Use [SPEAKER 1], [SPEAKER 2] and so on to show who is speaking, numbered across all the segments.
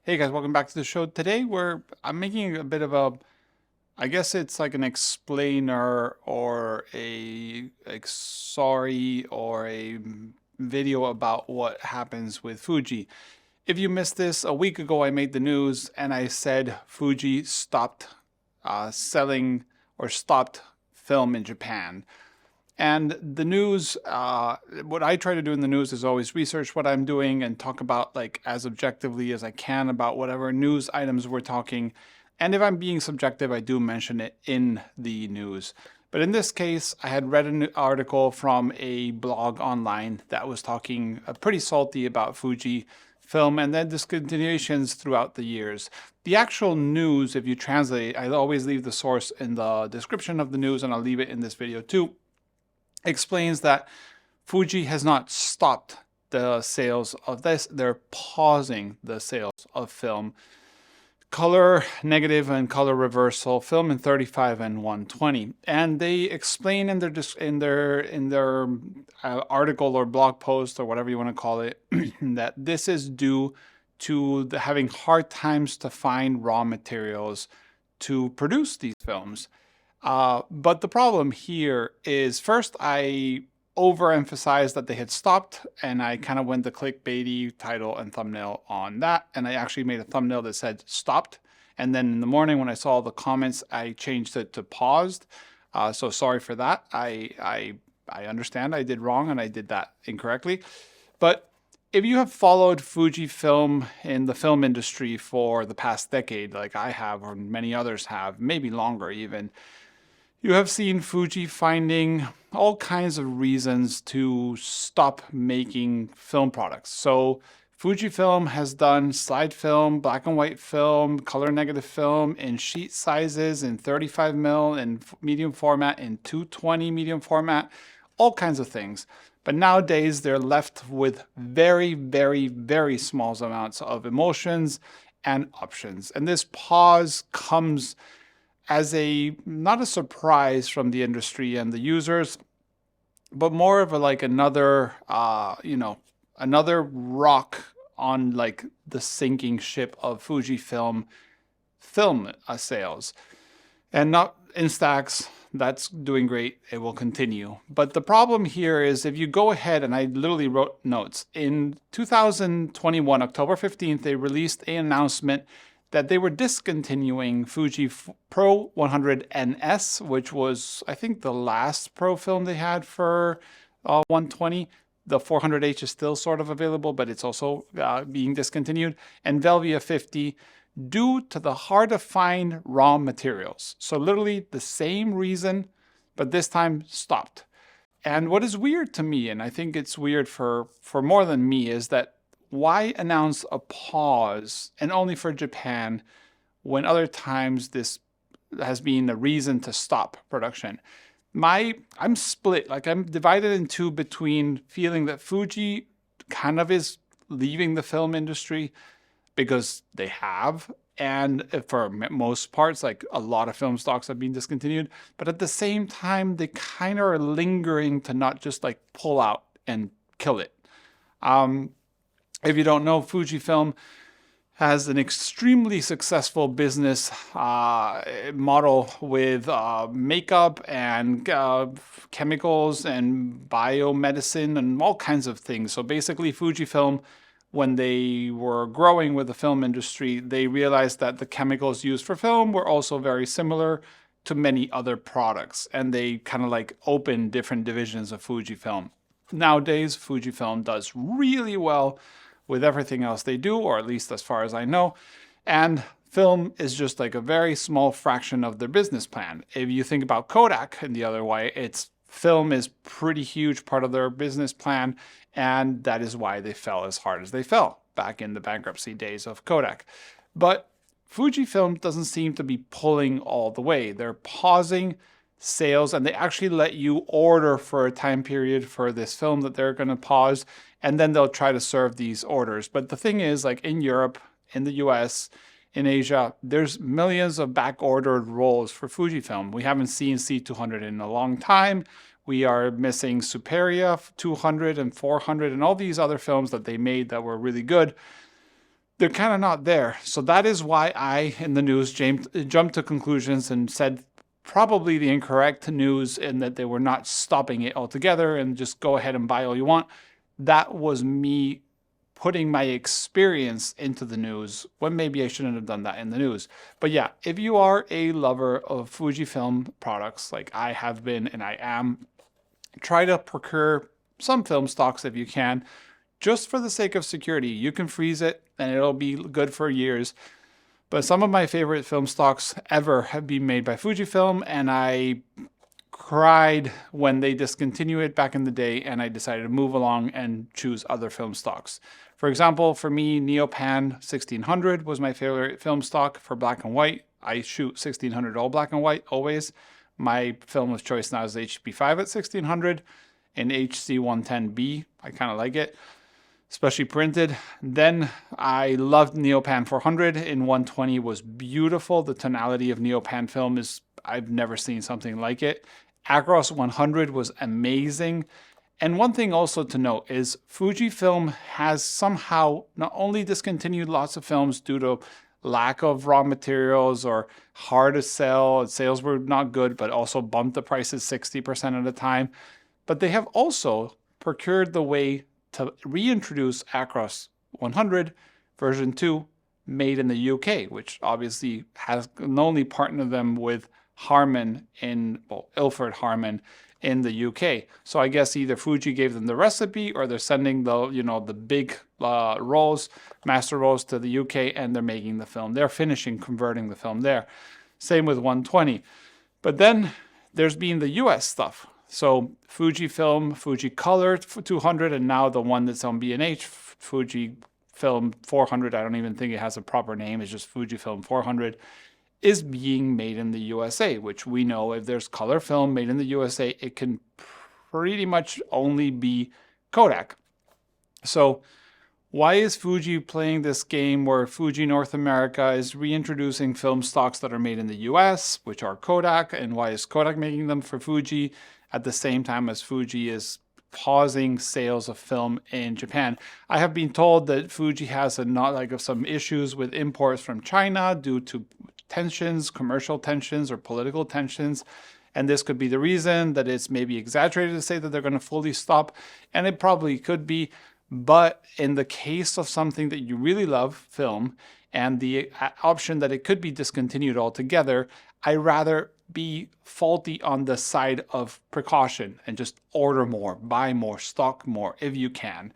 [SPEAKER 1] Hey guys, welcome back to the show. Today I'm making a bit of a, I guess it's like an explainer or a like sorry or a video about what happens with Fuji. If you missed this, a week ago I made the news and I said Fuji stopped selling or stopped film in Japan. And the news, what I try to do in the news is always research what I'm doing and talk about like as objectively as I can about whatever news items we're talking. And if I'm being subjective, I do mention it in the news. But in this case, I had read an article from a blog online that was talking pretty salty about Fuji film and then discontinuations throughout the years. The actual news, if you translate, I always leave the source in the description of the news and I'll leave it in this video too, explains that Fuji has not stopped the sales of this. They're pausing the sales of film. Color negative and color reversal, film in 35 and 120. And they explain in their article or blog post or whatever you want to call it that this is due to having hard times to find raw materials to produce these films. But the problem here is first I overemphasized that they had stopped and I kind of went the clickbaity title and thumbnail on that. And I actually made a thumbnail that said stopped. And then in the morning when I saw the comments, I changed it to paused. So sorry for that. I understand I did wrong and I did that incorrectly. But if you have followed Fujifilm in the film industry for the past decade, like I have or many others have, maybe longer even, you have seen Fuji finding all kinds of reasons to stop making film products. So Fujifilm has done slide film, black and white film, color negative film in sheet sizes, in 35mm, in medium format, in 220 medium format, all kinds of things. But nowadays they're left with very, very, very small amounts of emulsions and options. And this pause comes as not a surprise from the industry and the users, but more of another, another rock on like the sinking ship of Fujifilm film sales. And not Instax, that's doing great. It will continue. But the problem here is if you go ahead, and I literally wrote notes, in 2021, October 15th, they released an announcement that they were discontinuing Fuji Pro 100NS, which was, I think, the last Pro film they had for 120. The 400H is still sort of available, but it's also being discontinued. And Velvia 50, due to the hard-to-find raw materials. So literally the same reason, but this time stopped. And what is weird to me, and I think it's weird for more than me, is that why announce a pause and only for Japan when other times this has been a reason to stop production? I'm split, like I'm divided in two between feeling that Fuji kind of is leaving the film industry because they have, and for most parts, like a lot of film stocks have been discontinued, but at the same time, they kind of are lingering to not just like pull out and kill it. If you don't know, Fujifilm has an extremely successful business model with makeup and chemicals and biomedicine and all kinds of things. So basically, Fujifilm, when they were growing with the film industry, they realized that the chemicals used for film were also very similar to many other products. And they kind of like opened different divisions of Fujifilm. Nowadays, Fujifilm does really well with everything else they do, or at least as far as I know. And film is just like a very small fraction of their business plan. If you think about Kodak in the other way, film is pretty huge part of their business plan, and that is why they fell as hard as they fell back in the bankruptcy days of Kodak. But Fujifilm doesn't seem to be pulling all the way. They're pausing sales, and they actually let you order for a time period for this film that they're going to pause, and then they'll try to serve these orders. But the thing is, like in Europe, in the US, in Asia, there's millions of back-ordered rolls for Fujifilm. We haven't seen C200 in a long time. We are missing Superia 200 and 400 and all these other films that they made that were really good. they're kind of not there. So that is why I, in the news, jumped to conclusions and said probably the incorrect news, in that they were not stopping it altogether and just go ahead and buy all you want. That was me putting my experience into the news when maybe I shouldn't have done that in the news. But yeah, if you are a lover of Fujifilm products like I have been and I am, try to procure some film stocks if you can, just for the sake of security. You can freeze it and it'll be good for years. But some of my favorite film stocks ever have been made by Fujifilm, and I cried when they discontinued it back in the day, and I decided to move along and choose other film stocks. For example, for me, Neopan 1600 was my favorite film stock for black and white. I shoot 1600 all black and white always. My film of choice now is HP5 at 1600 and HC110B. I kind of like it, especially printed. Then I loved Neopan 400 in 120, was beautiful. The tonality of Neopan film is, I've never seen something like it. Acros 100 was amazing. And one thing also to note is Fujifilm has somehow not only discontinued lots of films due to lack of raw materials or hard to sell, sales were not good, but also bumped the prices 60% at a time. But they have also procured the way to reintroduce Acros 100 version 2 made in the UK, which obviously has not only partnered them with Harman Ilford Harman in the UK. So I guess either Fuji gave them the recipe, or they're sending the big rolls, master rolls, to the UK, and they're making the film. They're converting the film there. Same with 120. But then there's been the US stuff. So Fujifilm, Fuji Color 200, and now the one that's on B&H, Fujifilm 400. I don't even think it has a proper name. It's just Fujifilm 400. Is being made in the USA, which we know if there's color film made in the USA, it can pretty much only be Kodak. So why is Fuji playing this game where Fuji North America is reintroducing film stocks that are made in the US, which are Kodak, and why is Kodak making them for Fuji at the same time as Fuji is pausing sales of film in Japan? I have been told that Fuji has some issues with imports from China due to tensions, commercial tensions or political tensions. And this could be the reason that it's maybe exaggerated to say that they're going to fully stop. And it probably could be. But in the case of something that you really love, film, and the option that it could be discontinued altogether, I rather be faulty on the side of precaution and just order more, buy more, stock more if you can.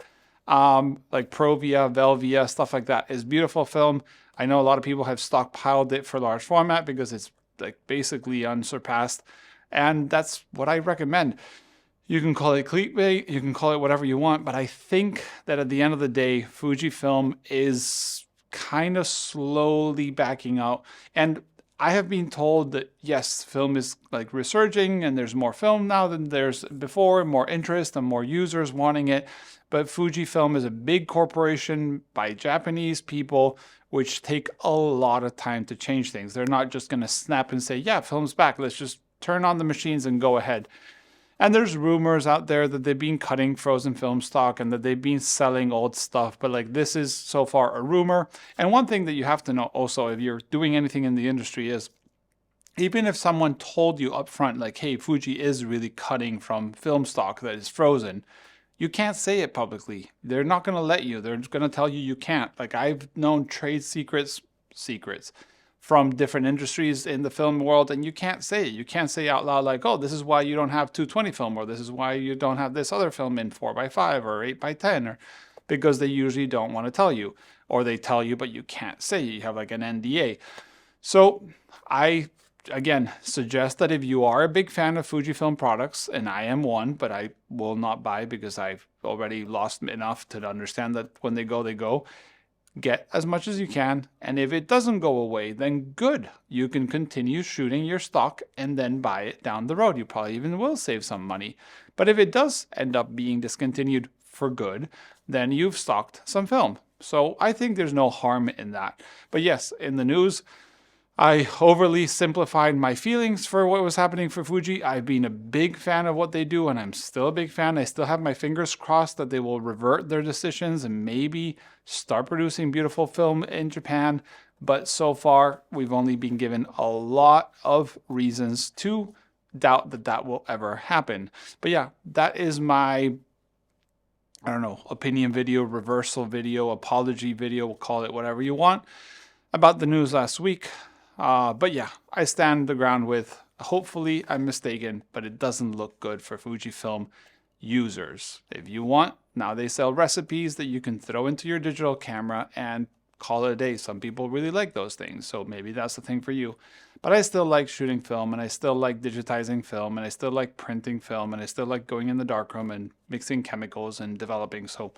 [SPEAKER 1] Like Provia, Velvia, stuff like that is beautiful film. I know a lot of people have stockpiled it for large format because it's like basically unsurpassed. And that's what I recommend. You can call it clickbait, you can call it whatever you want, but I think that at the end of the day, Fujifilm is kind of slowly backing out. And I have been told that yes, film is like resurging and there's more film now than there's before, more interest and more users wanting it. But Fujifilm is a big corporation by Japanese people, which take a lot of time to change things. They're not just going to snap and say, yeah, film's back, let's just turn on the machines and go ahead. And there's rumors out there that they've been cutting frozen film stock and that they've been selling old stuff. But like, this is so far a rumor. And one thing that you have to know also, if you're doing anything in the industry, is even if someone told you up front, like, hey, Fuji is really cutting from film stock that is frozen, you can't say it publicly. They're not going to let you. They're going to tell you you can't. Like, I've known trade secrets from different industries in the film world, and you can't say it. You can't say out loud like, oh, this is why you don't have 220 film, or this is why you don't have this other film in 4x5 or 8x10, or because they usually don't want to tell you, or they tell you but you can't say it. You have like an NDA. So I again suggest that if you are a big fan of Fujifilm products, and I am one, but I will not buy because I've already lost enough to understand that when they go, they go. Get as much as you can, and if it doesn't go away, then good. You can continue shooting your stock and then buy it down the road. You probably even will save some money. But if it does end up being discontinued for good, then you've stocked some film. So I think there's no harm in that. But yes, in the news, I overly simplified my feelings for what was happening for Fuji. I've been a big fan of what they do, and I'm still a big fan. I still have my fingers crossed that they will revert their decisions and maybe start producing beautiful film in Japan. But so far, we've only been given a lot of reasons to doubt that that will ever happen. But yeah, that is my, I don't know, opinion video, reversal video, apology video, we'll call it whatever you want, about the news last week. But yeah, I stand the ground with, hopefully I'm mistaken, but it doesn't look good for Fujifilm users. If you want, now they sell recipes that you can throw into your digital camera and call it a day. Some people really like those things, so maybe that's the thing for you. But I still like shooting film, and I still like digitizing film, and I still like printing film, and I still like going in the darkroom and mixing chemicals and developing. So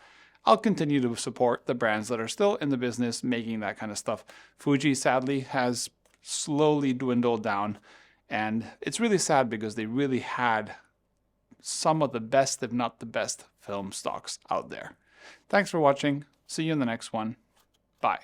[SPEAKER 1] I'll continue to support the brands that are still in the business making that kind of stuff. Fuji, sadly, has slowly dwindled down, and it's really sad because they really had some of the best, if not the best, film stocks out there. Thanks for watching. See you in the next one. Bye.